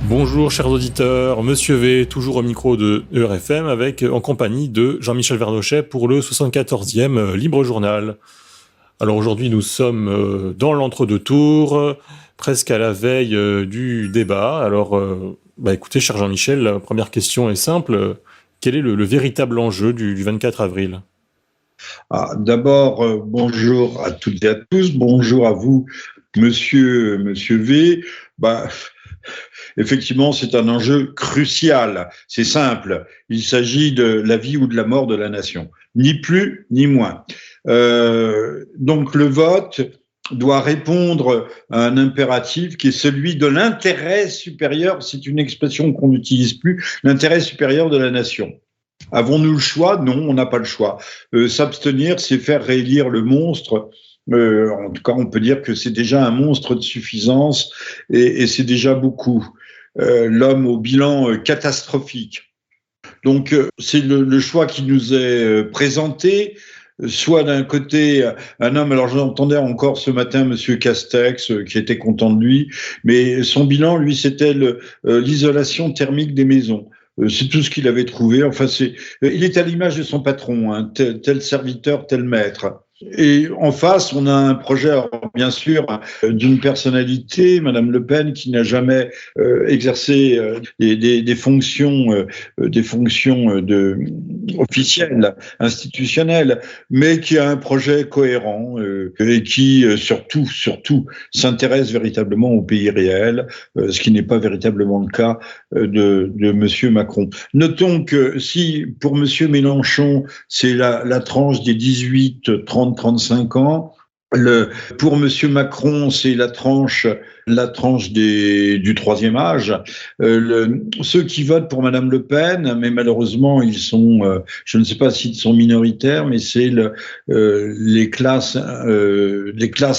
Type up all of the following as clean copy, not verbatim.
Bonjour chers auditeurs, Monsieur V, toujours au micro de ERFM, en compagnie de Jean-Michel Vernochet pour le 74e Libre Journal. Alors aujourd'hui nous sommes dans l'entre-deux tours, presque à la veille du débat. Alors écoutez cher Jean-Michel, la première question est simple, quel est le véritable enjeu du 24 avril ? D'abord, bonjour à toutes et à tous, bonjour à vous, monsieur V. Effectivement, c'est un enjeu crucial. C'est simple. Il s'agit de la vie ou de la mort de la nation. Ni plus, ni moins. Donc, le vote doit répondre à un impératif qui est celui de l'intérêt supérieur. C'est une expression qu'on n'utilise plus. L'intérêt supérieur de la nation. Avons-nous le choix ? Non, on n'a pas le choix. S'abstenir, c'est faire réélire le monstre. En tout cas, on peut dire que c'est déjà un monstre de suffisance et c'est déjà beaucoup. L'homme au bilan catastrophique. Donc, c'est le choix qui nous est présenté. Soit d'un côté, un homme, alors j'entendais encore ce matin Monsieur Castex qui était content de lui, mais son bilan, lui, c'était l'isolation thermique des maisons. C'est tout ce qu'il avait trouvé. Enfin, il est à l'image de son patron, hein, tel serviteur, tel maître. Et en face, on a un projet, alors, bien sûr, d'une personnalité, Madame Le Pen, qui n'a jamais exercé des fonctions officielles, institutionnelles, mais qui a un projet cohérent et qui surtout s'intéresse véritablement au pays réel, ce qui n'est pas véritablement le cas de Monsieur Macron. Notons que si pour Monsieur Mélenchon, c'est la tranche des 18-30-35 ans. Pour Monsieur Macron, c'est la tranche du troisième âge. Ceux qui votent pour Madame Le Pen, mais malheureusement ils sont, je ne sais pas s'ils sont minoritaires, mais c'est les classes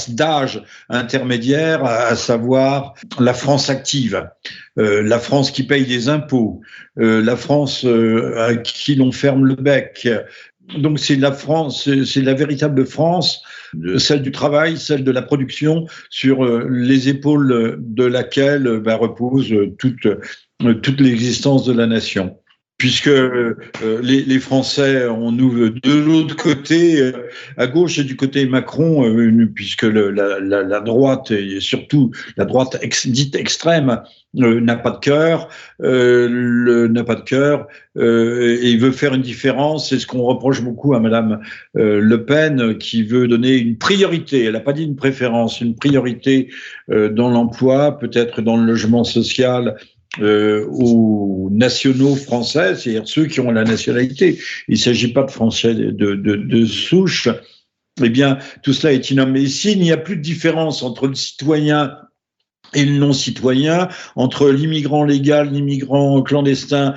d'âge intermédiaires, à savoir la France active, la France qui paye des impôts, la France à qui l'on ferme le bec. Donc c'est la France, c'est la véritable France, celle du travail, celle de la production, sur les épaules de laquelle repose toute l'existence de la nation. Puisque les Français, nous de l'autre côté, à gauche et du côté Macron, puisque la droite, et surtout la droite dite extrême, n'a pas de cœur, et il veut faire une différence. C'est ce qu'on reproche beaucoup à Madame Le Pen, qui veut donner une priorité. Elle n'a pas dit une préférence, une priorité dans l'emploi, peut-être dans le logement social, aux nationaux français, c'est-à-dire ceux qui ont la nationalité. Il ne s'agit pas de Français de souche. Eh bien, tout cela est énorme. Mais s'il n'y a plus de différence entre le citoyen et le non-citoyen, entre l'immigrant légal, l'immigrant clandestin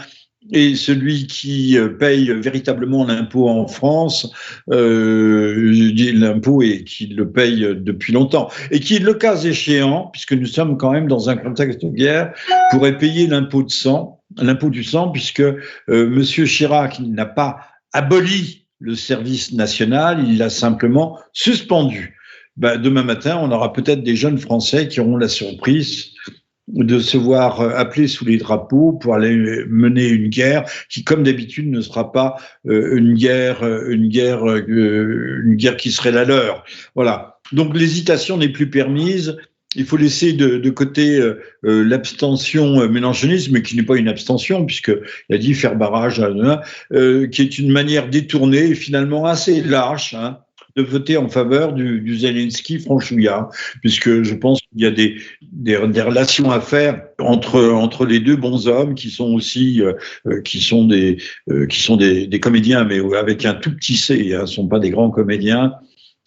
et celui qui paye véritablement l'impôt en France, l'impôt et qui le paye depuis longtemps, et qui, le cas échéant, puisque nous sommes quand même dans un contexte de guerre, pourrait payer l'impôt du sang, puisque Monsieur Chirac n'a pas aboli le service national, il l'a simplement suspendu. Demain matin, on aura peut-être des jeunes Français qui auront la surprise de se voir appelés sous les drapeaux pour aller mener une guerre qui, comme d'habitude, ne sera pas une guerre qui serait la leur. Voilà. Donc l'hésitation n'est plus permise. Il faut laisser de côté l'abstention mélenchoniste, mais qui n'est pas une abstention, puisqu'il a dit faire barrage, qui est une manière détournée et finalement assez lâche, de voter en faveur du Zelensky franchouillard, puisque je pense qu'il y a des relations à faire entre les deux bons hommes qui sont aussi qui sont des comédiens, mais avec un tout petit C, ne sont pas des grands comédiens,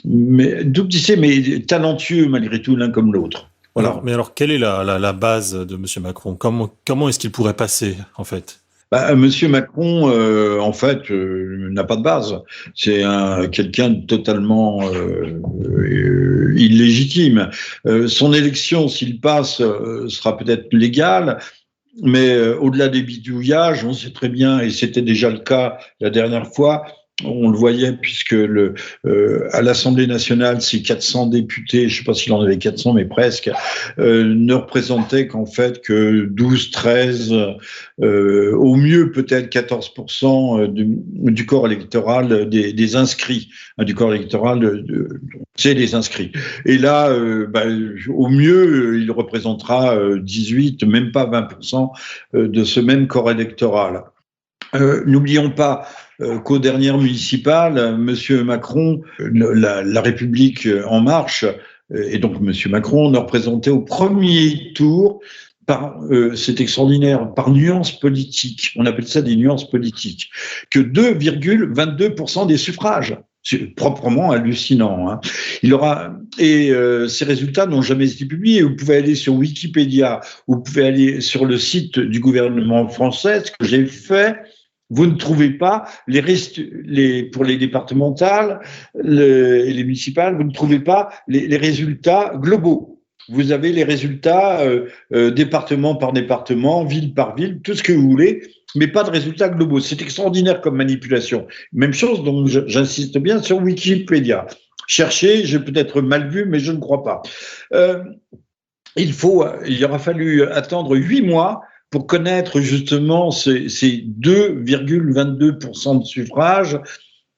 mais tout petit C, mais talentueux malgré tout l'un comme l'autre. Voilà. Alors, quelle est la base de M. Macron ? Comment est-ce qu'il pourrait passer, en fait ? Monsieur Macron, en fait, n'a pas de base. C'est quelqu'un de totalement illégitime. Son élection, s'il passe, sera peut-être légale, mais au-delà des bidouillages, on sait très bien, et c'était déjà le cas la dernière fois, On le voyait puisque à l'Assemblée nationale, ces 400 députés, je ne sais pas s'il en avait 400, mais presque, ne représentaient qu'en fait que 12, 13, au mieux peut-être 14% du corps électoral des inscrits, du corps électoral, c'est les inscrits. Et là, au mieux, il représentera 18, même pas 20% de ce même corps électoral. N'oublions pas qu'aux dernières municipales, Monsieur Macron, la République en marche, et donc Monsieur Macron ne représentait au premier tour c'est extraordinaire, par nuance politique, on appelle ça des nuances politiques, que 2,22% des suffrages. C'est proprement hallucinant. Hein. Ces résultats n'ont jamais été publiés. Vous pouvez aller sur Wikipédia, vous pouvez aller sur le site du gouvernement français, ce que j'ai fait. Vous ne trouvez pas pour les départementales et les municipales, vous ne trouvez pas les résultats globaux. Vous avez les résultats département par département, ville par ville, tout ce que vous voulez, mais pas de résultats globaux. C'est extraordinaire comme manipulation. Même chose, donc j'insiste bien sur Wikipédia. Cherchez, j'ai peut-être mal vu, mais je ne crois pas. Il aura fallu attendre 8 mois pour connaître justement ces 2,22% de suffrages.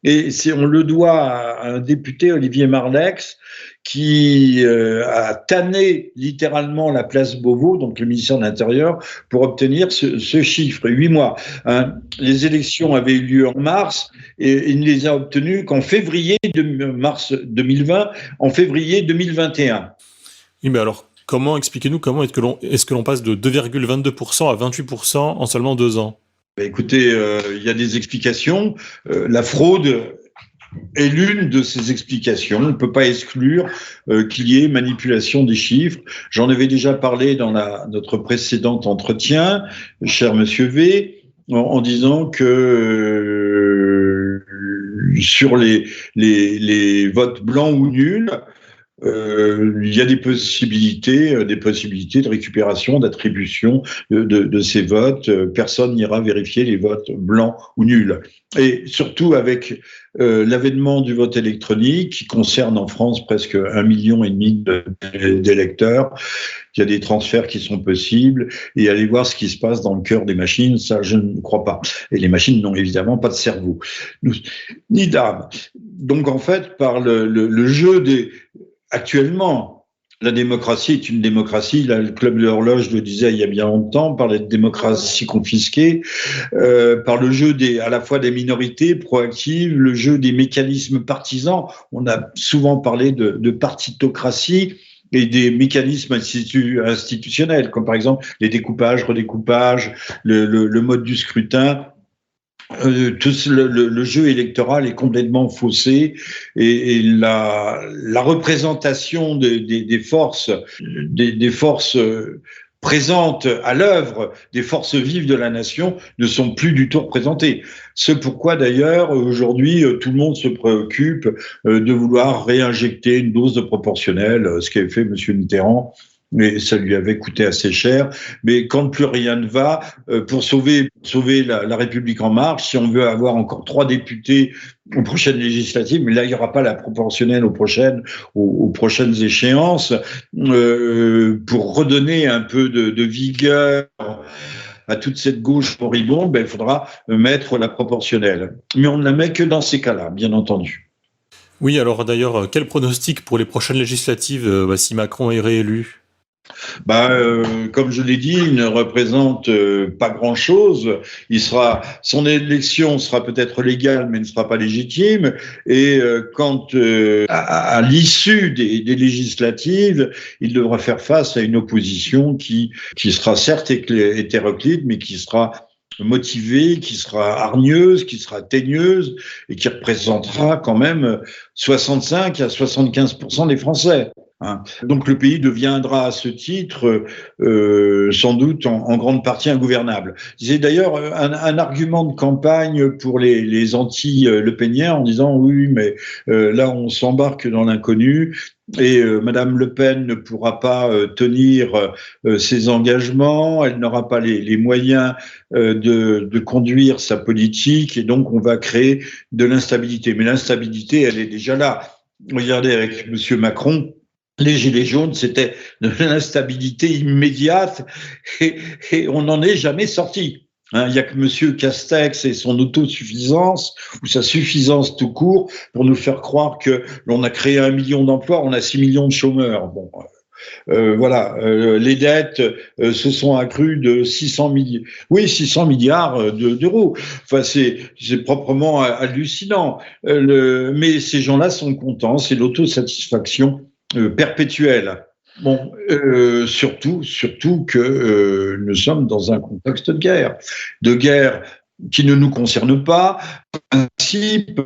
Et on le doit à un député, Olivier Marleix, qui a tanné littéralement la place Beauvau, donc le ministère de l'Intérieur, pour obtenir ce chiffre, 8 mois. Hein. Les élections avaient eu lieu en mars et il ne les a obtenues qu'en mars 2020, en février 2021. Oui, mais alors, expliquez-nous comment est-ce que l'on passe de 2,22% à 28% en seulement 2 ans? Écoutez, il y a des explications. La fraude est l'une de ces explications. On ne peut pas exclure qu'il y ait manipulation des chiffres. J'en avais déjà parlé dans notre précédent entretien, cher Monsieur V, en disant que sur les votes blancs ou nuls, il y a des possibilités de récupération, d'attribution de ces votes. Personne n'ira vérifier les votes blancs ou nuls. Et surtout avec l'avènement du vote électronique, qui concerne en France presque 1,5 million d'électeurs, il y a des transferts qui sont possibles, et aller voir ce qui se passe dans le cœur des machines, ça je ne crois pas. Et les machines n'ont évidemment pas de cerveau, ni d'âme. Donc en fait, par le jeu actuellement, la démocratie est une démocratie. Là, le Club de l'Horloge le disait il y a bien longtemps, parlait de démocratie confisquée, par le jeu à la fois des minorités proactives, le jeu des mécanismes partisans. On a souvent parlé de partitocratie et des mécanismes institutionnels, comme par exemple les découpages, redécoupages, le mode du scrutin. Le jeu électoral est complètement faussé et la représentation des forces présentes à l'œuvre, des forces vives de la nation, ne sont plus du tout représentées. C'est pourquoi d'ailleurs aujourd'hui tout le monde se préoccupe de vouloir réinjecter une dose de proportionnelle, ce qu'avait fait Monsieur Mitterrand. Mais ça lui avait coûté assez cher. Mais quand plus rien ne va, pour sauver la République en marche, si on veut avoir encore 3 députés aux prochaines législatives, mais là il n'y aura pas la proportionnelle aux prochaines échéances, pour redonner un peu de vigueur à toute cette gauche moribonde, il faudra mettre la proportionnelle. Mais on ne la met que dans ces cas-là, bien entendu. Oui, alors d'ailleurs, quel pronostic pour les prochaines législatives si Macron est réélu ? Comme je l'ai dit, il ne représente pas grand-chose. Son élection sera peut-être légale, mais ne sera pas légitime. Et quand à l'issue des législatives, il devra faire face à une opposition qui sera certes hétéroclite, mais qui sera motivée, qui sera hargneuse, qui sera teigneuse et qui représentera quand même 65 à 75% des Français. hein. Donc le pays deviendra à ce titre sans doute en grande partie ingouvernable. C'est d'ailleurs un argument de campagne pour les anti-Le Peniens en disant oui, mais là on s'embarque dans l'inconnu. Et Madame Le Pen ne pourra pas tenir ses engagements, elle n'aura pas les moyens de conduire sa politique, et donc on va créer de l'instabilité. Mais l'instabilité, elle est déjà là. Regardez avec Monsieur Macron, les gilets jaunes, c'était de l'instabilité immédiate et on n'en est jamais sorti. Il n'y a que Monsieur Castex et son autosuffisance ou sa suffisance tout court pour nous faire croire que l'on a créé 1 million d'emplois, on a 6 millions de chômeurs. Bon, voilà, les dettes se sont accrues de 600 milliards d'euros. Enfin, c'est proprement hallucinant. Mais ces gens-là sont contents, c'est l'autosatisfaction perpétuelle. Bon, surtout que nous sommes dans un contexte de guerre qui ne nous concerne pas. En principe,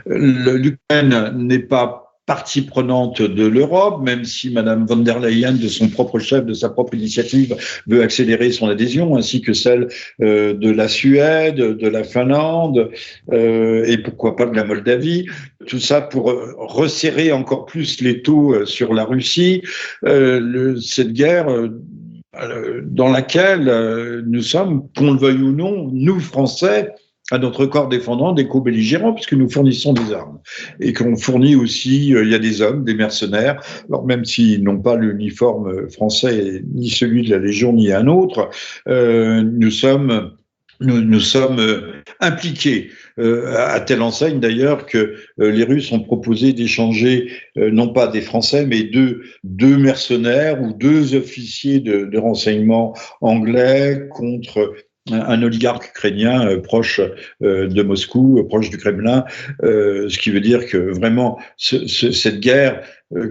l'Ukraine n'est pas partie prenante de l'Europe, même si Madame von der Leyen, de son propre chef, de sa propre initiative, veut accélérer son adhésion, ainsi que celle de la Suède, de la Finlande, et pourquoi pas de la Moldavie. Tout ça pour resserrer encore plus l'étau sur la Russie. Cette guerre dans laquelle nous sommes, qu'on le veuille ou non, nous Français, à notre corps défendant, des co-belligérants, puisque nous fournissons des armes. Et qu'on fournit aussi, il y a des hommes, des mercenaires, alors même s'ils n'ont pas l'uniforme français, ni celui de la Légion, ni un autre, nous sommes impliqués, à telle enseigne d'ailleurs que les Russes ont proposé d'échanger non pas des Français, mais deux mercenaires ou 2 officiers de renseignement anglais contre un oligarque ukrainien proche de Moscou, proche du Kremlin, ce qui veut dire que vraiment cette guerre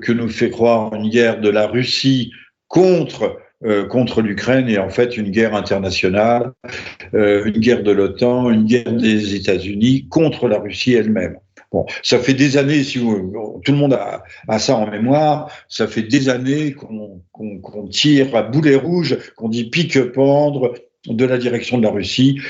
que nous fait croire une guerre de la Russie contre l'Ukraine est en fait une guerre internationale, une guerre de l'OTAN, une guerre des États-Unis contre la Russie elle-même. Bon, ça fait des années, si tout le monde a ça en mémoire, ça fait des années qu'on tire à boulet rouge, qu'on dit pique-pendre de la direction de la Russie.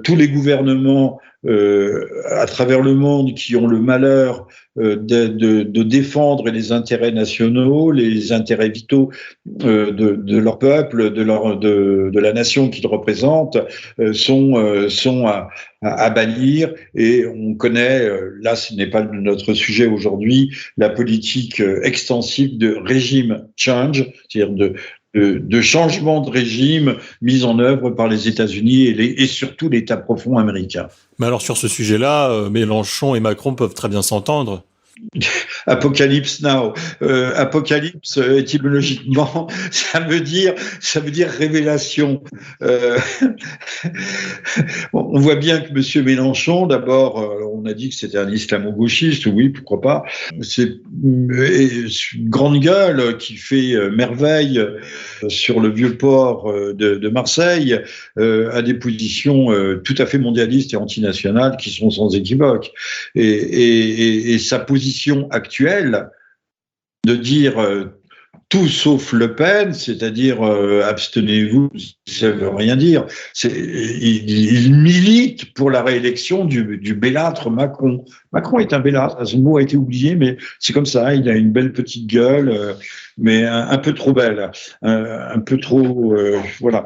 Tous les gouvernements à travers le monde qui ont le malheur de défendre les intérêts nationaux, les intérêts vitaux de leur peuple, de la nation qu'ils représentent, sont à bannir. Et on connaît, là ce n'est pas notre sujet aujourd'hui, la politique extensive de régime change, c'est-à-dire de changement de régime mis en œuvre par les États-Unis et surtout l'État profond américain. Mais alors sur ce sujet-là, Mélenchon et Macron peuvent très bien s'entendre. Apocalypse now. Apocalypse, étymologiquement, ça veut dire révélation. On voit bien que Monsieur Mélenchon, d'abord, on a dit que c'était un islamo-gauchiste, oui, pourquoi pas. C'est une grande gueule qui fait merveille sur le vieux port de Marseille, à des positions tout à fait mondialistes et antinationales qui sont sans équivoque. Et sa position actuelle de dire tout sauf Le Pen, c'est-à-dire abstenez-vous, ça ne veut rien dire. Il milite pour la réélection du bellâtre Macron. Macron est un bellâtre, ce mot a été oublié, mais c'est comme ça, il a une belle petite gueule, mais un peu trop belle, un peu trop... voilà.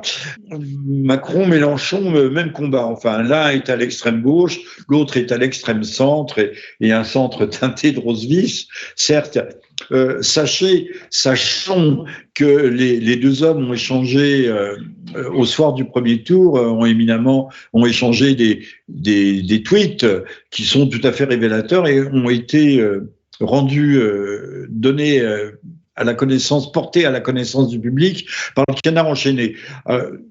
Macron, Mélenchon, même combat. Enfin, l'un est à l'extrême gauche, l'autre est à l'extrême centre, et un centre teinté de rose vif, certes. Sachons que les 2 hommes ont échangé au soir du premier tour, ont échangé des tweets qui sont tout à fait révélateurs et ont été rendus, donnés portés à la connaissance du public par le Canard enchaîné,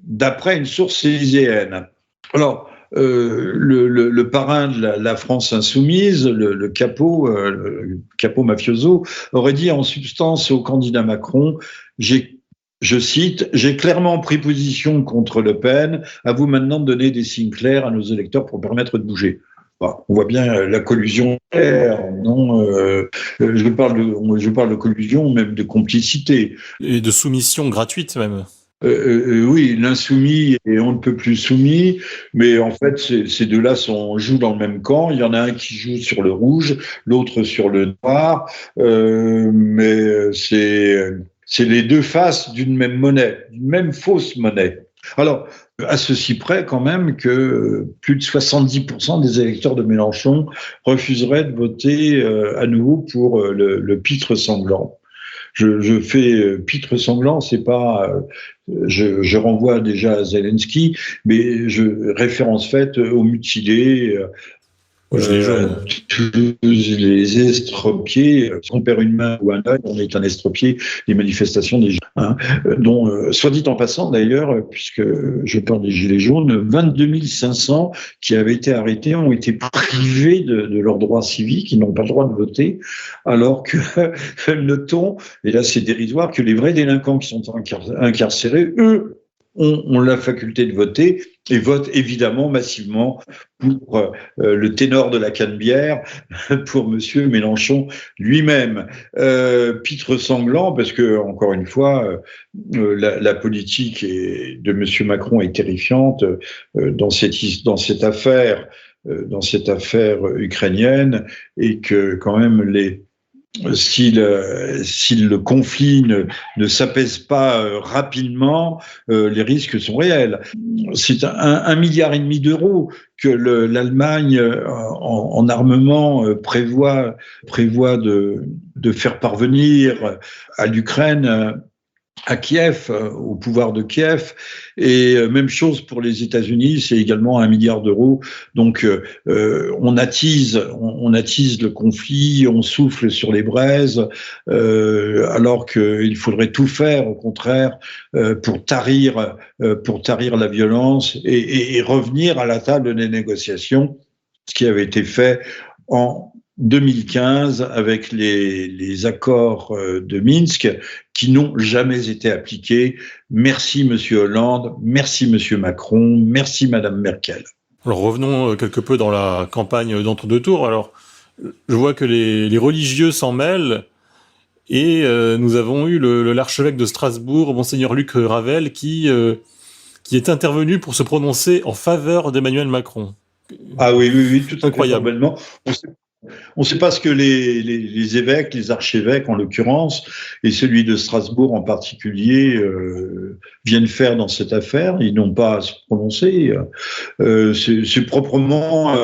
d'après une source élyséenne. Alors, le parrain de la France insoumise, le capo mafioso, aurait dit en substance au candidat Macron, je cite, « J'ai clairement pris position contre Le Pen, à vous maintenant de donner des signes clairs à nos électeurs pour permettre de bouger ». On voit bien la collusion. Non, je parle de collusion, même de complicité. Et de soumission gratuite même. Oui, l'insoumis et on ne peut plus soumis, mais en fait, ces deux-là jouent dans le même camp. Il y en a un qui joue sur le rouge, l'autre sur le noir, mais c'est les deux faces d'une même monnaie, d'une même fausse monnaie. Alors, à ceci près quand même que plus de 70% des électeurs de Mélenchon refuseraient de voter à nouveau pour le pitre sanglant. Je fais pitre sanglant, c'est pas, je renvoie déjà à Zelensky, mais je référence faite aux mutilés, tous les estropiés. Si on perd une main ou un œil, on est un estropié des manifestations des gens, dont, soit dit en passant d'ailleurs, puisque je parle des Gilets jaunes, 22 500 qui avaient été arrêtés ont été privés de leurs droits civiques, ils n'ont pas le droit de voter, alors que, notons, et là c'est dérisoire, que les vrais délinquants qui sont incarcérés, eux, ont la faculté de voter et votent évidemment massivement pour le ténor de la canebière, pour Monsieur Mélenchon lui-même. Pitre sanglant, parce que encore une fois, la politique de Monsieur Macron est terrifiante dans cette affaire ukrainienne, et que quand même si le conflit ne s'apaise pas rapidement, les risques sont réels. C'est 1,5 milliard d'euros que l'Allemagne en armement prévoit de faire parvenir à l'Ukraine, à Kiev, au pouvoir de Kiev, et même chose pour les États-Unis, c'est également 1 milliard d'euros. Donc on attise le conflit, on souffle sur les braises, alors qu'il faudrait tout faire au contraire pour tarir la violence et revenir à la table des négociations, ce qui avait été fait en 2015 avec les accords de Minsk qui n'ont jamais été appliqués. Merci Monsieur Hollande, merci Monsieur Macron, merci Madame Merkel. Alors revenons quelque peu dans la campagne d'entre-deux tours. Alors je vois que les religieux s'en mêlent, et nous avons eu l'archevêque de Strasbourg, Monseigneur Luc Ravel, qui est intervenu pour se prononcer en faveur d'Emmanuel Macron. Ah oui, tout incroyable. Incroyablement. On ne sait pas ce que les évêques, les archevêques en l'occurrence, et celui de Strasbourg en particulier, viennent faire dans cette affaire. Ils n'ont pas à se prononcer. C'est proprement,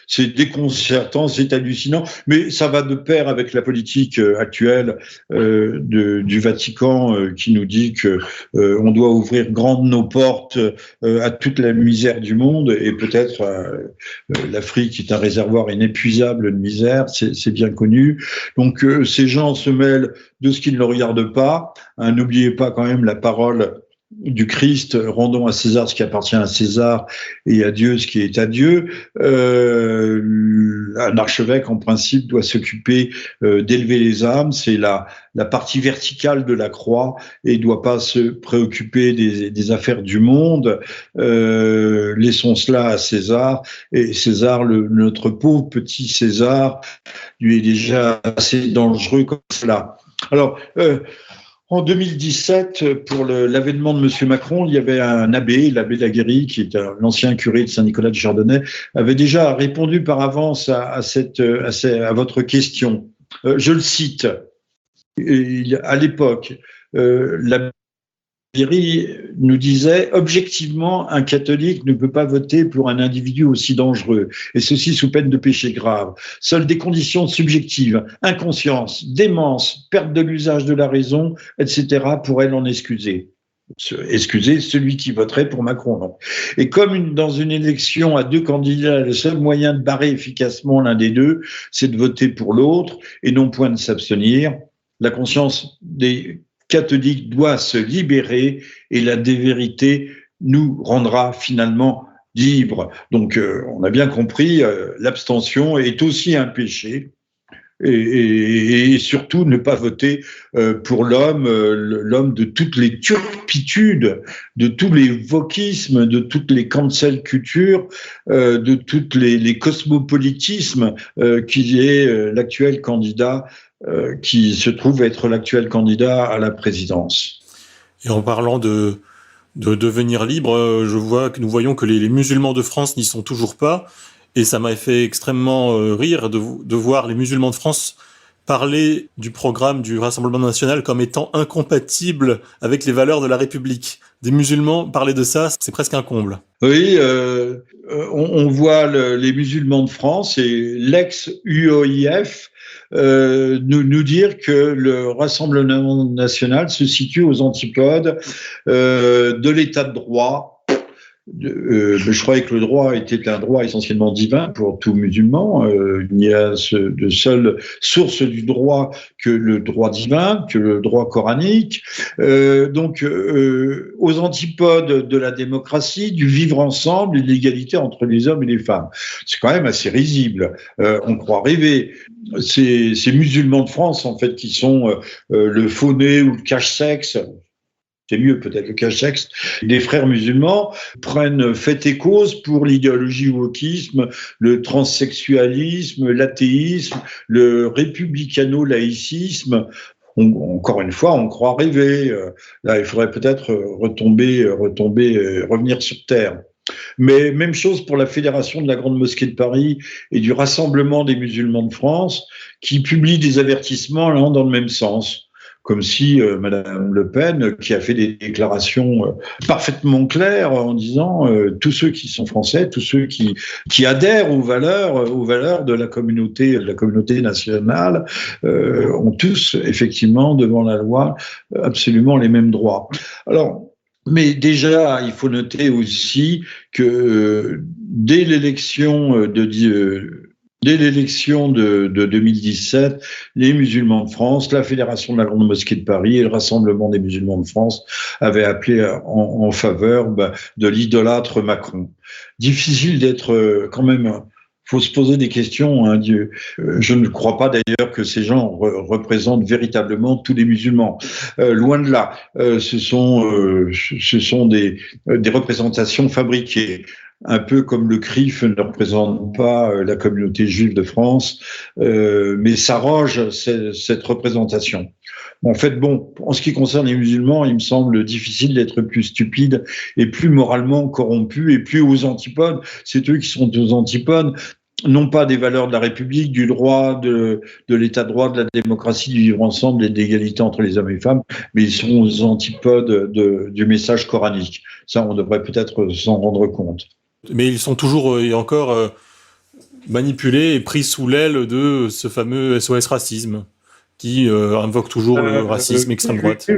c'est déconcertant, c'est hallucinant, mais ça va de pair avec la politique actuelle du Vatican qui nous dit que on doit ouvrir grandes nos portes à toute la misère du monde, et peut-être l'Afrique est un réservoir inépuisable de misère, c'est bien connu. Donc ces gens se mêlent de ce qui ne le regarde pas. N'oubliez pas quand même la parole du Christ, rendons à César ce qui appartient à César et à Dieu ce qui est à Dieu. Un archevêque, en principe, doit s'occuper d'élever les âmes, c'est la partie verticale de la croix, et ne doit pas se préoccuper des affaires du monde. Laissons cela à César, et César, notre pauvre petit César, lui est déjà assez dangereux comme cela. Alors, en 2017, pour l'avènement de Monsieur Macron, il y avait un abbé, l'abbé Laguérie, qui est l'ancien curé de Saint-Nicolas de Chardonnay, avait déjà répondu par avance à votre question. Je le cite. À l'époque, l'abbé Laguérie nous disait « Objectivement, un catholique ne peut pas voter pour un individu aussi dangereux, et ceci sous peine de péché grave. Seules des conditions subjectives, inconscience, démence, perte de l'usage de la raison, etc. pourraient l'en excuser. » Excuser celui qui voterait pour Macron, non. Et comme dans une élection à deux candidats, le seul moyen de barrer efficacement l'un des deux, c'est de voter pour l'autre et non point de s'abstenir, la conscience des catholique doit se libérer, et la dévérité nous rendra finalement libres. Donc, on a bien compris, l'abstention est aussi un péché. et surtout ne pas voter pour l'homme de toutes les turpitudes, de tous les wokismes, de toutes les cancel culture, de toutes les cosmopolitismes qui est l'actuel candidat, qui se trouve être l'actuel candidat à la présidence. Et en parlant de devenir libre, nous voyons que les musulmans de France n'y sont toujours pas. Et ça m'a fait extrêmement rire de voir les musulmans de France parler du programme du Rassemblement national comme étant incompatible avec les valeurs de la République. Des musulmans parler de ça, c'est presque un comble. Oui, on voit les musulmans de France et l'ex-UOIF nous dire que le Rassemblement national se situe aux antipodes de l'état de droit. Je croyais que le droit était un droit essentiellement divin pour tout musulman. Il n'y a de seule source du droit que le droit divin, que le droit coranique. Donc, aux antipodes de la démocratie, du vivre ensemble et de l'égalité entre les hommes et les femmes. C'est quand même assez risible. On croit rêver. Ces musulmans de France, en fait, qui sont le faux-né ou le cache-sexe, c'est mieux peut-être le cache-sexe, des frères musulmans prennent fait et cause pour l'idéologie wokisme, le transsexualisme, l'athéisme, le républicano-laïcisme. Encore une fois, on croit rêver. Là, il faudrait peut-être revenir sur terre. Mais même chose pour la Fédération de la Grande Mosquée de Paris et du Rassemblement des musulmans de France, qui publient des avertissements allant dans le même sens. Comme si Madame Le Pen, qui a fait des déclarations parfaitement claires en disant tous ceux qui sont français, tous ceux qui adhèrent aux valeurs de la communauté nationale, ont tous effectivement devant la loi absolument les mêmes droits. Alors, mais déjà, il faut noter aussi que dès l'élection de 2017, les musulmans de France, la Fédération de la Grande Mosquée de Paris et le Rassemblement des musulmans de France avaient appelé en faveur de l'idolâtre Macron. Difficile d'être quand même... faut se poser des questions. Hein, je ne crois pas d'ailleurs que ces gens représentent véritablement tous les musulmans. Loin de là. Ce sont des représentations fabriquées. Un peu comme le CRIF ne représente pas la communauté juive de France, mais s'arroge cette représentation. En fait, en ce qui concerne les musulmans, il me semble difficile d'être plus stupide et plus moralement corrompu et plus aux antipodes. C'est eux qui sont aux antipodes, non pas des valeurs de la République, du droit, de l'état de droit, de la démocratie, du vivre ensemble et de l'égalité entre les hommes et les femmes, mais ils sont aux antipodes du message coranique. Ça, on devrait peut-être s'en rendre compte. Mais ils sont toujours et encore manipulés et pris sous l'aile de ce fameux SOS racisme qui invoque toujours le racisme extrême droite.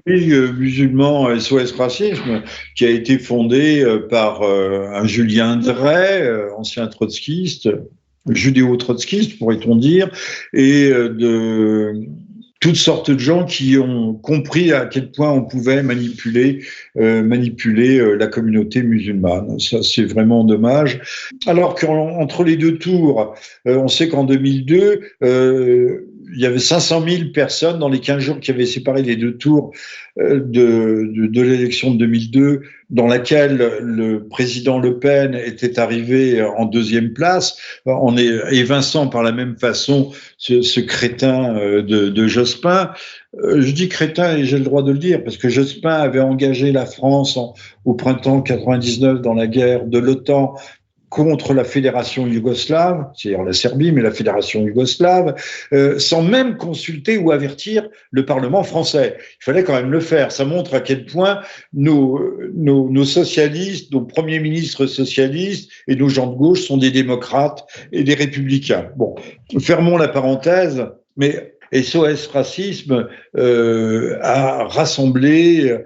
Oui, musulman SOS racisme, qui a été fondé par un Julien Drey, ancien trotskiste, judéo-trotskiste pourrait-on dire, et de toutes sortes de gens qui ont compris à quel point on pouvait manipuler la communauté musulmane. Ça, c'est vraiment dommage. Alors qu'entre les deux tours, on sait qu'en 2002, il y avait 500 000 personnes dans les 15 jours qui avaient séparé les deux tours de l'élection de 2002, dans laquelle le président Le Pen était arrivé en deuxième place, en évinçant par la même façon ce crétin de Jospin. Je dis crétin et j'ai le droit de le dire, parce que Jospin avait engagé la France au printemps 99 dans la guerre de l'OTAN contre la fédération yougoslave, c'est-à-dire la Serbie, mais la fédération yougoslave, sans même consulter ou avertir le Parlement français. Il fallait quand même le faire. Ça montre à quel point nos socialistes, nos premiers ministres socialistes et nos gens de gauche sont des démocrates et des républicains. Bon, fermons la parenthèse, mais SOS Racisme a rassemblé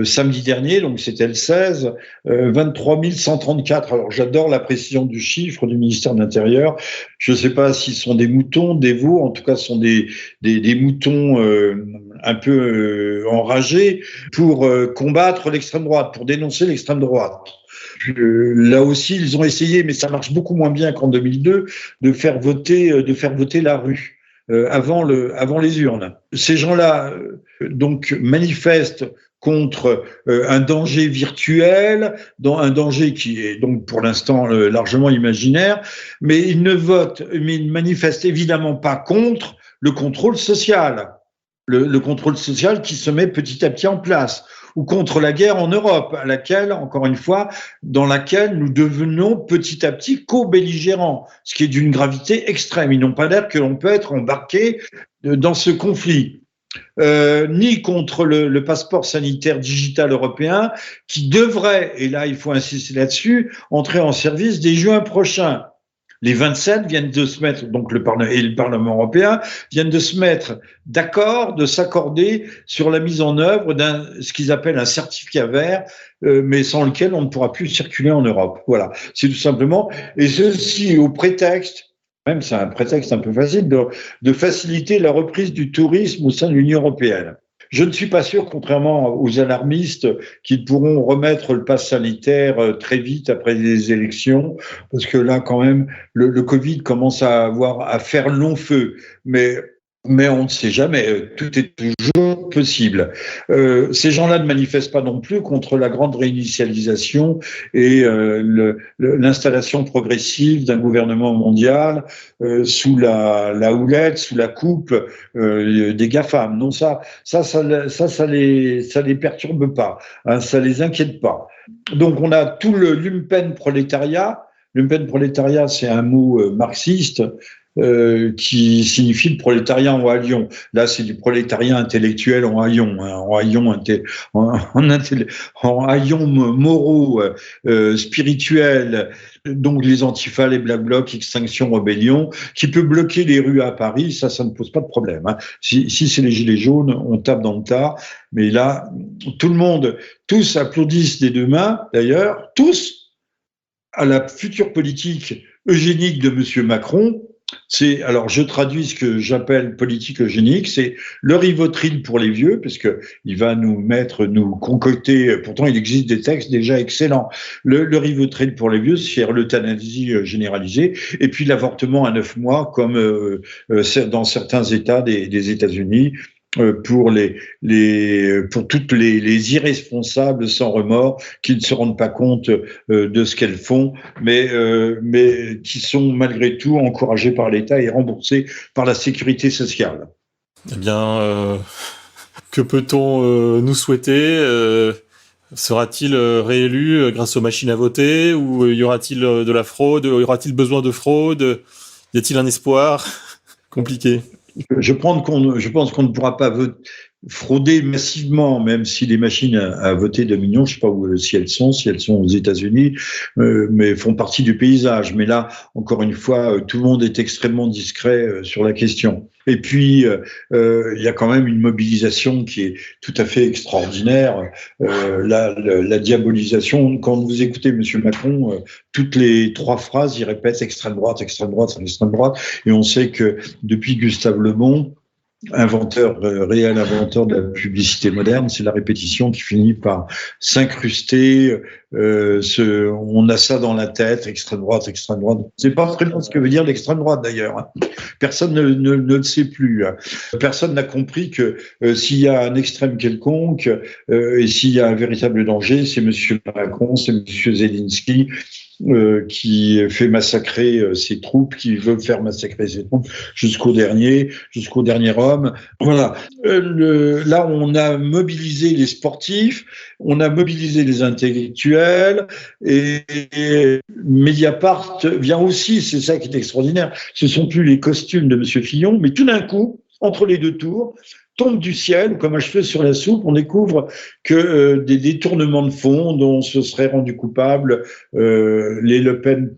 samedi dernier, donc c'était le 16, 23 134. Alors j'adore la précision du chiffre du ministère de l'Intérieur. Je ne sais pas s'ils sont des moutons, des veaux, en tout cas ce sont des moutons un peu enragés pour combattre l'extrême droite, pour dénoncer l'extrême droite. là aussi, ils ont essayé, mais ça marche beaucoup moins bien qu'en 2002, de faire voter la rue avant les urnes. Ces gens-là donc manifestent contre un danger virtuel, un danger qui est donc pour l'instant largement imaginaire, mais ils ne manifestent évidemment pas contre le contrôle social, le contrôle social qui se met petit à petit en place, ou contre la guerre en Europe, à laquelle, encore une fois, dans laquelle nous devenons petit à petit co-belligérants, ce qui est d'une gravité extrême. Ils n'ont pas l'air que l'on peut être embarqué dans ce conflit. Ni contre le passeport sanitaire digital européen qui devrait, et là il faut insister là-dessus, entrer en service dès juin prochain. Les 27 viennent de se mettre, donc le Parlement européen, viennent de se mettre d'accord, de s'accorder sur la mise en œuvre ce qu'ils appellent un certificat vert, mais sans lequel on ne pourra plus circuler en Europe. Voilà, c'est tout simplement, et ceci au prétexte, même c'est un prétexte un peu facile, de faciliter la reprise du tourisme au sein de l'Union européenne. Je ne suis pas sûr, contrairement aux alarmistes, qu'ils pourront remettre le pass sanitaire très vite après les élections, parce que là, quand même, le Covid commence à faire long feu. Mais on ne sait jamais, tout est toujours possible. Ces gens-là ne manifestent pas non plus contre la grande réinitialisation et l'installation progressive d'un gouvernement mondial sous la houlette, sous la coupe des GAFAM. Non, ça les perturbe pas, hein, ça les inquiète pas. Donc on a tout le lumpen prolétariat. Lumpen prolétariat, c'est un mot marxiste. Qui signifie le prolétariat en haillons. Là, c'est du prolétariat intellectuel en haillons, hein, en haillons moraux, spirituels. Donc les Antifa, les Black Blocs, Extinction Rebellion, qui peut bloquer les rues à Paris, ça ne pose pas de problème. Hein. Si c'est les gilets jaunes, on tape dans le tas. Mais là, tous applaudissent des deux mains, d'ailleurs, tous à la future politique eugénique de M. Macron. Alors je traduis ce que j'appelle politique eugénique, c'est le Rivotril pour les vieux, parce que il va nous concocter, pourtant il existe des textes déjà excellents, le Rivotril pour les vieux, c'est l'euthanasie généralisée, et puis l'avortement à 9 mois, comme dans certains États des États-Unis, pour toutes les irresponsables sans remords qui ne se rendent pas compte de ce qu'elles font, mais qui sont malgré tout encouragées par l'État et remboursées par la sécurité sociale. Eh bien, que peut-on nous souhaiter Sera-t-il réélu grâce aux machines à voter, ou y aura-t-il de la fraude? Y aura-t-il besoin de fraude? Y a-t-il un espoir? Compliqué. Je pense qu'on ne pourra pas frauder massivement, même si les machines à voter Dominion, je ne sais pas si elles sont aux États-Unis, mais font partie du paysage. Mais là, encore une fois, tout le monde est extrêmement discret sur la question. Et puis, il y a quand même une mobilisation qui est tout à fait extraordinaire. La diabolisation, quand vous écoutez M. Macron, toutes les 3 phrases, il répète extrême droite, extrême droite, extrême droite. Et on sait que depuis Gustave Le Bon, réel inventeur de la publicité moderne, c'est la répétition qui finit par s'incruster. On a ça dans la tête, extrême droite, extrême droite. C'est pas vraiment ce que veut dire l'extrême droite d'ailleurs. Personne ne le sait plus. Personne n'a compris que s'il y a un extrême quelconque et s'il y a un véritable danger, c'est Monsieur Macron, c'est Monsieur Zelensky. Qui fait massacrer ses troupes, qui veut faire massacrer ses troupes jusqu'au dernier homme. Voilà. Là, on a mobilisé les sportifs, on a mobilisé les intellectuels, et Mediapart vient aussi, c'est ça qui est extraordinaire, ce sont plus les costumes de Monsieur Fillon, mais tout d'un coup, entre les 2 tours, tombe du ciel, comme un cheveu sur la soupe, on découvre que des détournements de fonds dont se seraient rendus coupables les Le Pen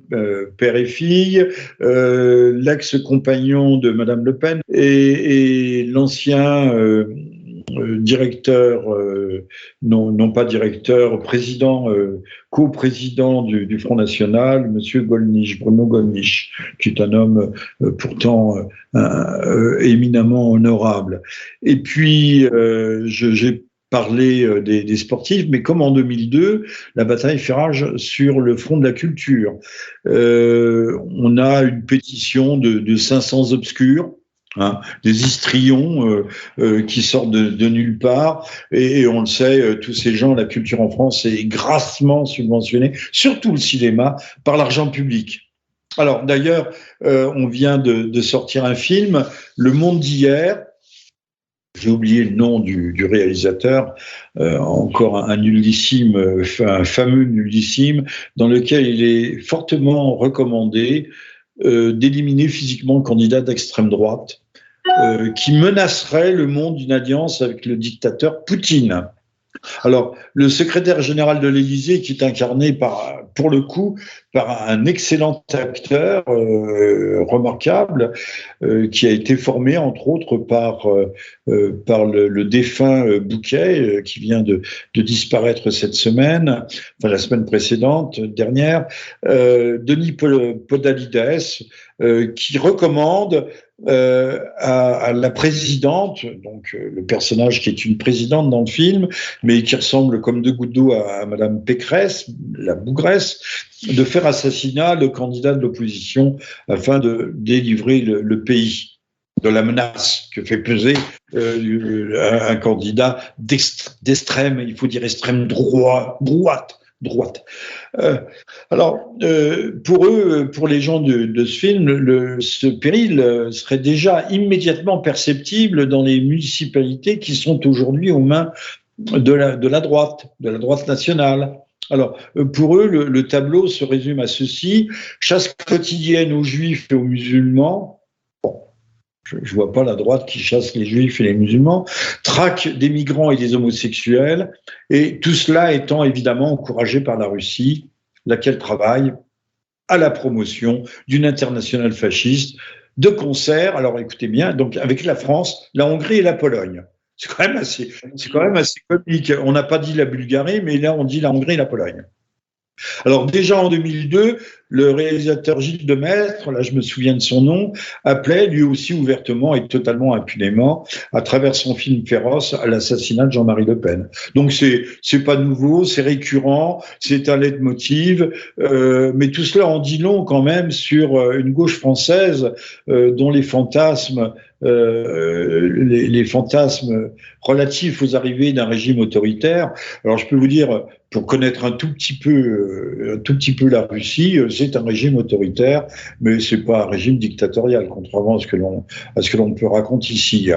père et fille, l'ex-compagnon de Madame Le Pen et l'ancien directeur, non pas directeur, président, co-président du Front National, Monsieur Bruno Gollnisch, qui est un homme pourtant éminemment honorable. Et puis, j'ai parler des sportifs, mais comme en 2002, la bataille fait rage sur le front de la culture. On a une pétition de 500 obscurs, hein, des histrions qui sortent de nulle part, et on le sait, tous ces gens, la culture en France est grassement subventionnée, surtout le cinéma, par l'argent public. Alors d'ailleurs, on vient de sortir un film, Le Monde d'hier. J'ai oublié le nom du réalisateur, encore un nullissime, un fameux nullissime, dans lequel il est fortement recommandé d'éliminer physiquement le candidat d'extrême droite qui menacerait le monde d'une alliance avec le dictateur Poutine. Alors, le secrétaire général de l'Élysée, qui est incarné pour le coup, par un excellent acteur remarquable, qui a été formé entre autres par le défunt Bouquet, qui vient de disparaître cette semaine, enfin la semaine précédente, dernière, Denis Podalides, qui recommande à la présidente, donc le personnage qui est une présidente dans le film, mais qui ressemble comme deux gouttes d'eau à Madame Pécresse, la Bougresse, de faire assassinat le candidat de l'opposition afin de délivrer le pays de la menace que fait peser un candidat d'extrême, il faut dire extrême droite. Alors, pour eux, pour les gens de ce film, ce péril serait déjà immédiatement perceptible dans les municipalités qui sont aujourd'hui aux mains de la droite nationale. Alors, pour eux, le tableau se résume à ceci: chasse quotidienne aux juifs et aux musulmans. Bon, je ne vois pas la droite qui chasse les juifs et les musulmans, traque des migrants et des homosexuels, et tout cela étant évidemment encouragé par la Russie, laquelle travaille à la promotion d'une internationale fasciste de concert, alors écoutez bien, donc avec la France, la Hongrie et la Pologne. C'est quand même assez comique. On n'a pas dit la Bulgarie, mais là on dit la Hongrie et la Pologne. Alors déjà en 2002, le réalisateur Gilles Demaistre, là je me souviens de son nom, appelait lui aussi ouvertement et totalement impunément, à travers son film Féroce, à l'assassinat de Jean-Marie Le Pen. Donc c'est pas nouveau, c'est récurrent, c'est un leitmotiv, mais tout cela en dit long quand même sur une gauche française dont les fantasmes relatifs aux arrivées d'un régime autoritaire. Alors je peux vous dire, pour connaître un tout petit peu la Russie, c'est un régime autoritaire, mais c'est pas un régime dictatorial, contrairement à ce que l'on peut raconter ici.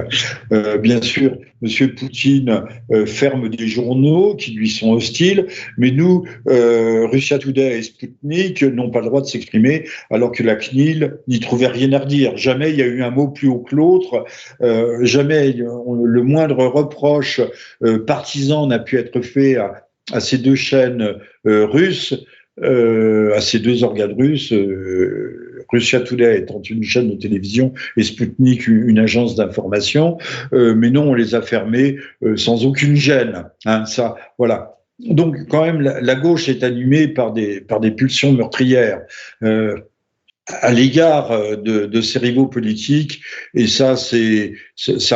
Bien sûr, Monsieur Poutine ferme des journaux qui lui sont hostiles, mais nous, Russia Today et Sputnik n'ont pas le droit de s'exprimer, alors que la CNIL n'y trouvait rien à redire. Jamais il y a eu un mot plus haut que l'autre, jamais le moindre reproche partisan n'a pu être fait à ces deux chaînes russes, à ces deux organes russes, Russia Today étant une chaîne de télévision et Sputnik une agence d'information, mais non, on les a fermés sans aucune gêne. Hein, ça, voilà. Donc, quand même, la gauche est animée par des pulsions meurtrières. À l'égard de ses rivaux politiques, et ça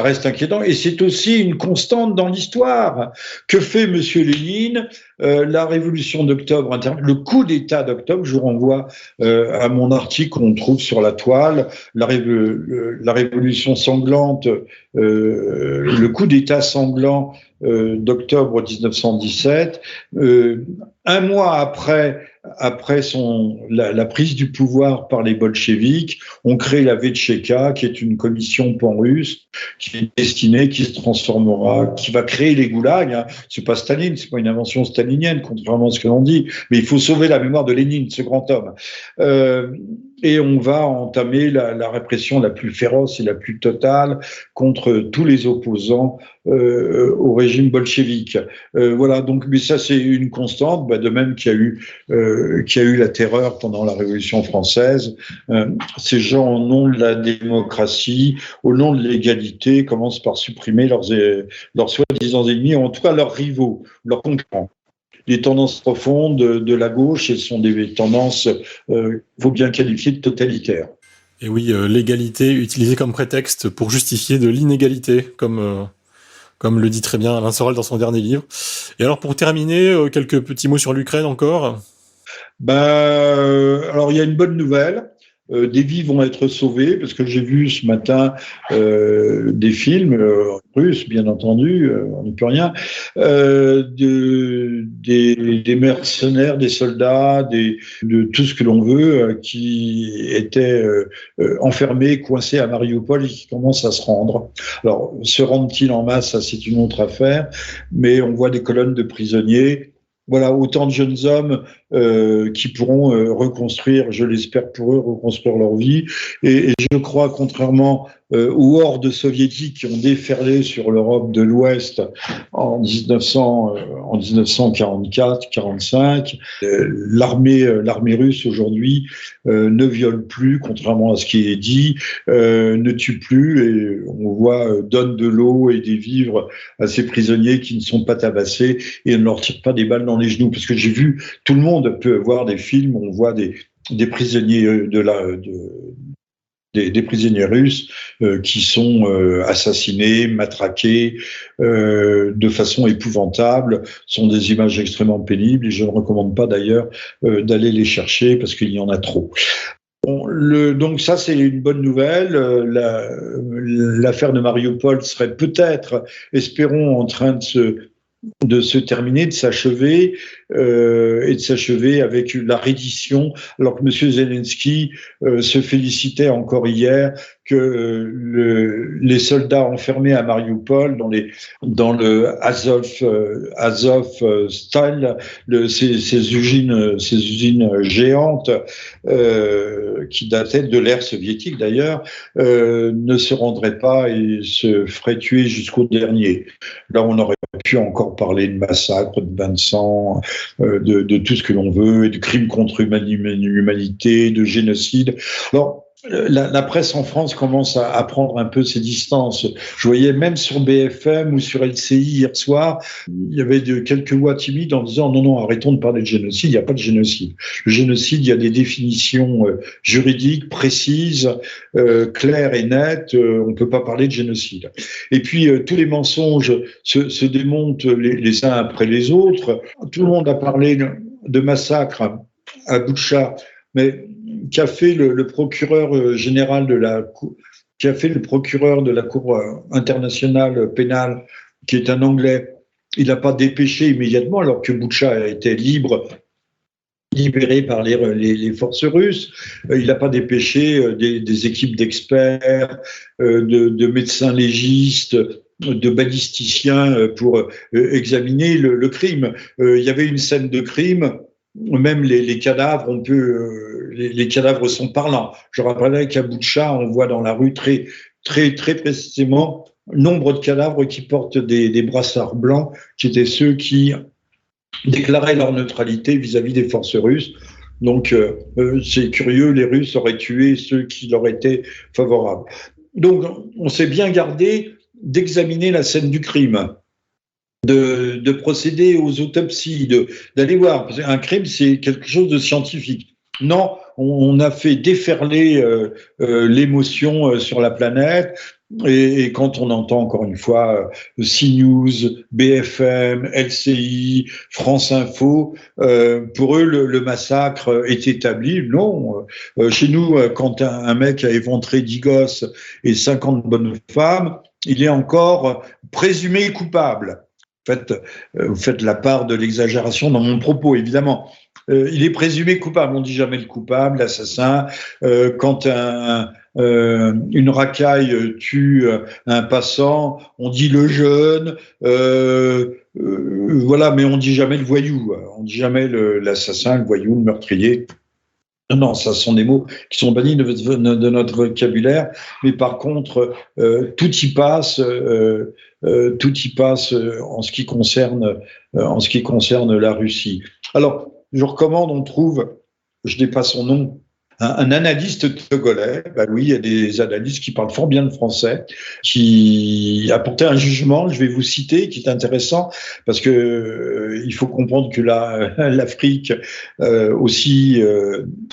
reste inquiétant, et c'est aussi une constante dans l'histoire. Que fait Monsieur Lénine? La révolution d'octobre, le coup d'État d'octobre, je vous renvoie à mon article qu'on trouve sur la toile, la révolution sanglante, le coup d'État sanglant d'octobre 1917, un mois après la prise du pouvoir par les bolcheviks, on crée la Vetcheka, qui est une commission pan-russe, qui est destinée, qui se transformera, qui va créer les goulags. Hein. C'est pas Staline, c'est pas une invention stalinienne, contrairement à ce que l'on dit, mais il faut sauver la mémoire de Lénine, ce grand homme. Et on va entamer la répression la plus féroce et la plus totale contre tous les opposants au régime bolchevique. Voilà, donc, mais ça c'est une constante, de même qu'il y a eu la terreur pendant la Révolution française. Ces gens, au nom de la démocratie, au nom de l'égalité, commencent par supprimer leurs soi-disant ennemis, ou en tout cas leurs rivaux, leurs concurrents. Les tendances profondes de la gauche, elles sont des tendances, faut bien qualifier de totalitaires. Et oui, l'égalité utilisée comme prétexte pour justifier de l'inégalité, comme comme le dit très bien Alain Soral dans son dernier livre. Et alors, pour terminer, quelques petits mots sur l'Ukraine encore. Alors, il y a une bonne nouvelle. Des vies vont être sauvées parce que j'ai vu ce matin des films russes, bien entendu, on n'y peut rien, des mercenaires, des soldats, de tout ce que l'on veut, qui étaient enfermés, coincés à Mariupol et qui commencent à se rendre. Alors, se rendent-ils en masse, ça c'est une autre affaire, mais on voit des colonnes de prisonniers. Voilà, autant de jeunes hommes qui pourront reconstruire, je l'espère pour eux, reconstruire leur vie. Et je crois, contrairement aux hordes soviétiques qui ont déferlé sur l'Europe de l'Ouest en 1944-45, l'armée russe aujourd'hui ne viole plus, contrairement à ce qui est dit, ne tue plus, et on voit donne de l'eau et des vivres à ces prisonniers qui ne sont pas tabassés et ne leur tire pas des balles dans les genoux. Parce que j'ai vu, tout le monde peut voir des films où on voit des prisonniers des prisonniers russes qui sont assassinés, matraqués de façon épouvantable. Ce sont des images extrêmement pénibles et je ne recommande pas d'ailleurs d'aller les chercher parce qu'il y en a trop. Bon, donc ça, c'est une bonne nouvelle. L'affaire de Mariupol serait peut-être, espérons, en train de se terminer, de s'achever, et de s'achever avec la reddition, alors que M. Zelensky se félicitait encore hier que les soldats enfermés à Mariupol dans le Azovstal, ces usines géantes qui dataient de l'ère soviétique d'ailleurs, ne se rendraient pas et se feraient tuer jusqu'au dernier. Là, on aurait pu encore parler de massacres, de bains de sang, de tout ce que l'on veut, et de crimes contre l'humanité, de génocide. Alors, la presse en France commence à prendre un peu ses distances. Je voyais même sur BFM ou sur LCI hier soir, il y avait quelques voix timides en disant non, arrêtons de parler de génocide, il n'y a pas de génocide. Le génocide, il y a des définitions juridiques précises, claires et nettes, on ne peut pas parler de génocide. Et puis, tous les mensonges se démontent les uns après les autres. Tout le monde a parlé de massacre à Boutcha, mais qu'a fait le procureur général de la Cour, qu'a fait le procureur de la Cour internationale pénale, qui est un Anglais. Il n'a pas dépêché immédiatement, alors que Boutcha a été libéré par les forces russes. Il n'a pas dépêché des équipes d'experts, de médecins légistes, de balisticiens pour examiner le crime. Il y avait une scène de crime. Même les cadavres, les cadavres sont parlants. Je rappellerai qu'à Boutcha, on voit dans la rue très précisément nombre de cadavres qui portent des brassards blancs, qui étaient ceux qui déclaraient leur neutralité vis-à-vis des forces russes. Donc, c'est curieux, les Russes auraient tué ceux qui leur étaient favorables. Donc, on s'est bien gardé d'examiner la scène du crime. De procéder aux autopsies, d'aller voir. Parce qu'un crime, c'est quelque chose de scientifique. Non, on a fait déferler l'émotion sur la planète. Et quand on entend encore une fois CNews, BFM, LCI, France Info, pour eux le massacre est établi. Non, chez nous, quand un mec a éventré 10 gosses et 50 bonnes femmes, il est encore présumé coupable. Vous faites la part de l'exagération dans mon propos, évidemment. Il est présumé coupable, on ne dit jamais le coupable, l'assassin. Quand une racaille tue un passant, on dit le jeune, voilà, mais on ne dit jamais le voyou, on ne dit jamais l'assassin, le voyou, le meurtrier. Non, ça sont des mots qui sont bannis de notre vocabulaire, mais par contre, tout y passe en ce qui concerne la Russie. Alors, je recommande, on trouve, je n'ai pas son nom, un analyste togolais. Ben oui, il y a des analystes qui parlent fort bien le français, qui a porté un jugement, je vais vous citer, qui est intéressant, parce que il faut comprendre que l'Afrique, aussi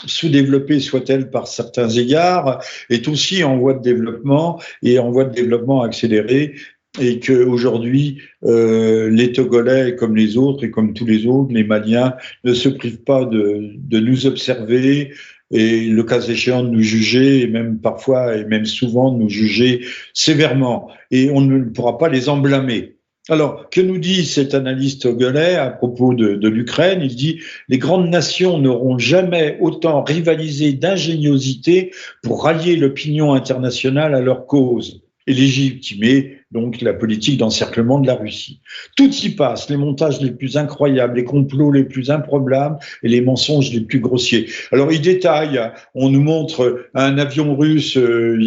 sous-développée soit-elle par certains égards, est aussi en voie de développement, et en voie de développement accéléré. et qu'aujourd'hui, les Togolais, comme les autres et comme tous les autres, les Maliens, ne se privent pas de nous observer et, le cas échéant, de nous juger, et même parfois, et même souvent, de nous juger sévèrement. Et on ne pourra pas les en blâmer. Alors, que nous dit cet analyste togolais à propos de l'Ukraine? Il dit: les grandes nations n'auront jamais autant rivalisé d'ingéniosité pour rallier l'opinion internationale à leur cause et légitimer donc la politique d'encerclement de la Russie. Tout y passe, les montages les plus incroyables, les complots les plus improbables et les mensonges les plus grossiers. Alors il détaille, on nous montre un avion russe, il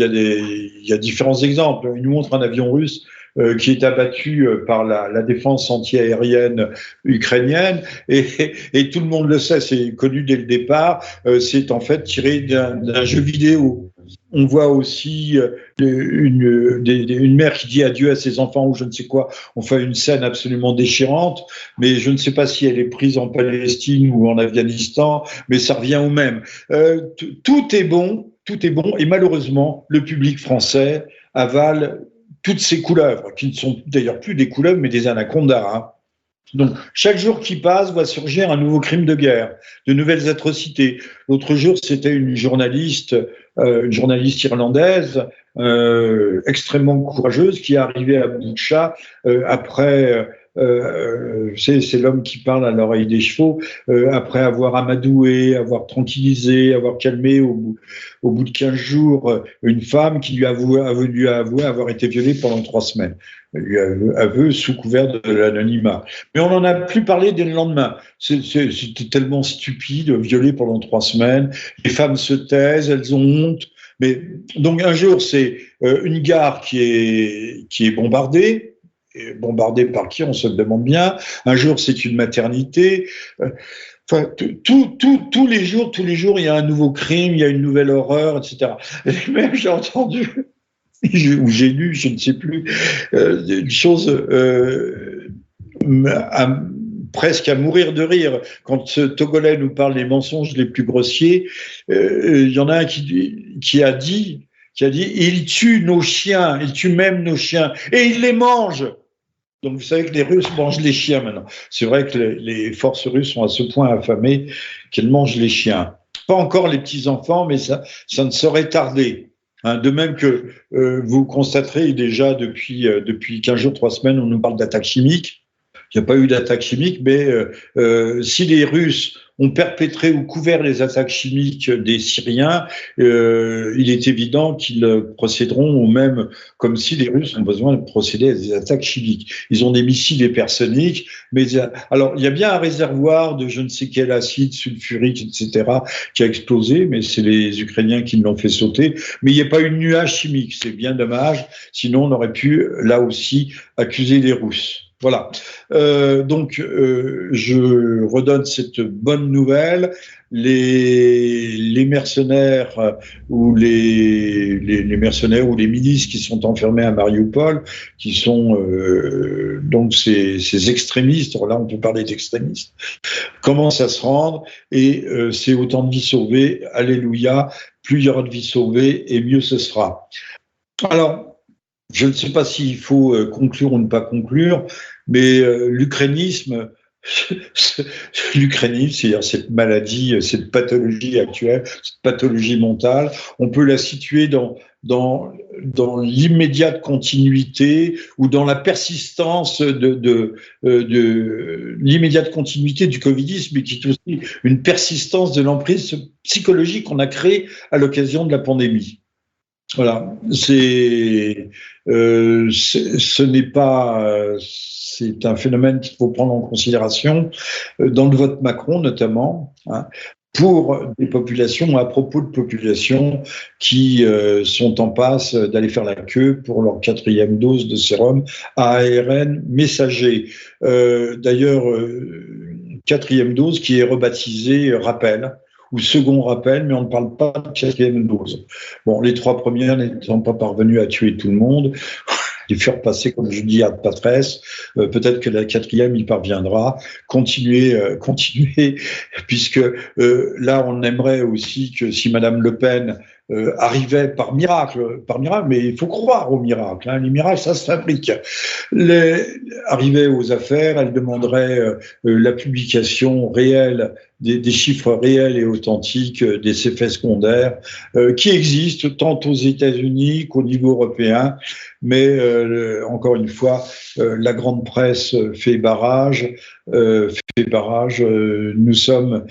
y a différents exemples, il nous montre un avion russe qui est abattu par la défense antiaérienne ukrainienne, et tout le monde le sait, c'est connu dès le départ, c'est en fait tiré d'un jeu vidéo. On voit aussi une mère qui dit adieu à ses enfants ou je ne sais quoi. On fait une scène absolument déchirante, mais je ne sais pas si elle est prise en Palestine ou en Afghanistan, mais ça revient au même. Tout est bon, et malheureusement, le public français avale toutes ces couleuvres, qui ne sont d'ailleurs plus des couleuvres, mais des anacondas, hein. Donc, chaque jour qui passe voit surgir un nouveau crime de guerre, de nouvelles atrocités. L'autre jour, c'était une journaliste irlandaise, extrêmement courageuse, qui est arrivée à Boutcha après. C'est l'homme qui parle à l'oreille des chevaux, après avoir amadoué, avoir tranquillisé, avoir calmé au bout de 15 jours une femme qui lui a avoué avoir été violée pendant 3 semaines. Elle lui aveu sous couvert de l'anonymat. Mais on n'en a plus parlé dès le lendemain. C'était tellement stupide, violée pendant 3 semaines. Les femmes se taisent, elles ont honte. Mais donc un jour, c'est une gare qui est bombardée. Et bombardée par qui, on se le demande bien. Un jour, c'est une maternité. Enfin, tous les jours, il y a un nouveau crime, il y a une nouvelle horreur, etc. Et même j'ai entendu, ou j'ai lu, je ne sais plus, une chose presque à mourir de rire. Quand ce Togolais nous parle des mensonges les plus grossiers, il y en a un qui a dit, il tue nos chiens, il tue même nos chiens, et il les mange. Donc vous savez que les Russes mangent les chiens maintenant. C'est vrai que les forces russes sont à ce point affamées qu'elles mangent les chiens. Pas encore les petits-enfants, mais ça ne saurait tarder. Hein, de même que vous constaterez déjà depuis 15 jours, 3 semaines, on nous parle d'attaques chimiques. Il n'y a pas eu d'attaque chimique, mais si les Russes ont perpétré ou couvert les attaques chimiques des Syriens, il est évident qu'ils procéderont au même, comme si les Russes ont besoin de procéder à des attaques chimiques. Ils ont des missiles hypersoniques, mais alors il y a bien un réservoir de je ne sais quel acide sulfurique, etc., qui a explosé, mais c'est les Ukrainiens qui l'ont fait sauter. Mais il n'y a pas eu de nuage chimique, c'est bien dommage, sinon on aurait pu, là aussi, accuser les Russes. Voilà. Donc, je redonne cette bonne nouvelle. Les mercenaires ou les mercenaires ou les milices qui sont enfermés à Mariupol, qui sont donc ces extrémistes, là on peut parler d'extrémistes, commencent à se rendre, et c'est autant de vies sauvées. Alléluia. Plus il y aura de vies sauvées, et mieux ce sera. Alors, je ne sais pas s'il faut conclure ou ne pas conclure, mais l'ukrainisme, c'est-à-dire cette maladie, cette pathologie actuelle, cette pathologie mentale, on peut la situer dans l'immédiate continuité ou dans la persistance de l'immédiate continuité du covidisme, mais qui est aussi une persistance de l'emprise psychologique qu'on a créée à l'occasion de la pandémie. Voilà, ce n'est pas, c'est un phénomène qu'il faut prendre en considération dans le vote Macron notamment, hein, pour des populations, à propos de populations qui sont en passe d'aller faire la queue pour leur 4e dose de sérum à ARN messager. D'ailleurs, 4e dose qui est rebaptisée rappel, ou second rappel, mais on ne parle pas de 4e dose. Bon, les 3 premières n'étant pas parvenues à tuer tout le monde, les faire passer, comme je dis, à Patresse. Peut-être que la quatrième y parviendra. Continuer, puisque là, on aimerait aussi que si Madame Le Pen arrivait par miracle, mais il faut croire au miracle. Les miracles, ça se fabrique. Arrivait aux affaires, elle demanderait la publication réelle des chiffres réels et authentiques des effets secondaires qui existent tant aux États-Unis qu'au niveau européen. Mais encore une fois, la grande presse fait barrage. Nous sommes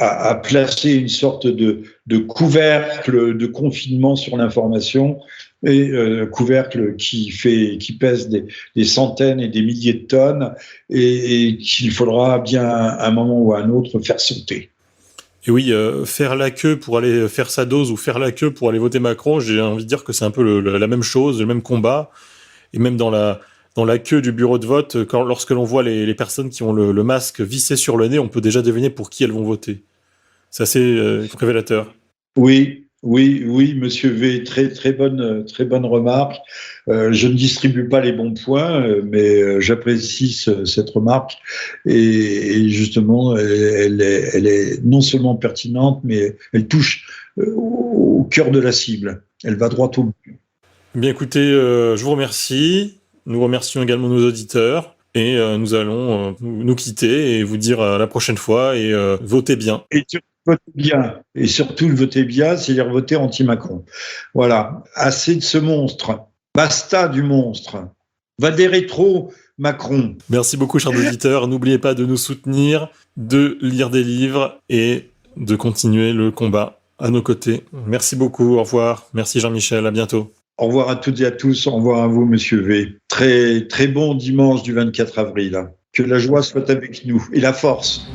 à placer une sorte de couvercle de confinement sur l'information, et couvercle qui pèse des centaines et des milliers de tonnes, et qu'il faudra bien à un moment ou à un autre faire sauter. Et oui, faire la queue pour aller faire sa dose ou faire la queue pour aller voter Macron, j'ai envie de dire que c'est un peu la même chose, le même combat. Et même dans la queue du bureau de vote, lorsque l'on voit les personnes qui ont le masque vissé sur le nez, on peut déjà deviner pour qui elles vont voter. C'est assez révélateur. Oui, Monsieur V, très bonne remarque. Je ne distribue pas les bons points, mais j'apprécie cette remarque. Et justement, elle est non seulement pertinente, mais elle touche au cœur de la cible. Elle va droit au but. Bien écoutez, je vous remercie. Nous remercions également nos auditeurs. Et nous allons nous quitter et vous dire à la prochaine fois et votez bien. Et votez bien. Et surtout, votez bien, c'est-à-dire votez anti-Macron. Voilà. Assez de ce monstre. Basta du monstre. Va des rétro, Macron. Merci beaucoup, chers auditeurs. N'oubliez pas de nous soutenir, de lire des livres et de continuer le combat à nos côtés. Merci beaucoup. Au revoir. Merci Jean-Michel. À bientôt. Au revoir à toutes et à tous. Au revoir à vous, Monsieur V. Très bon dimanche du 24 avril. Que la joie soit avec nous et la force.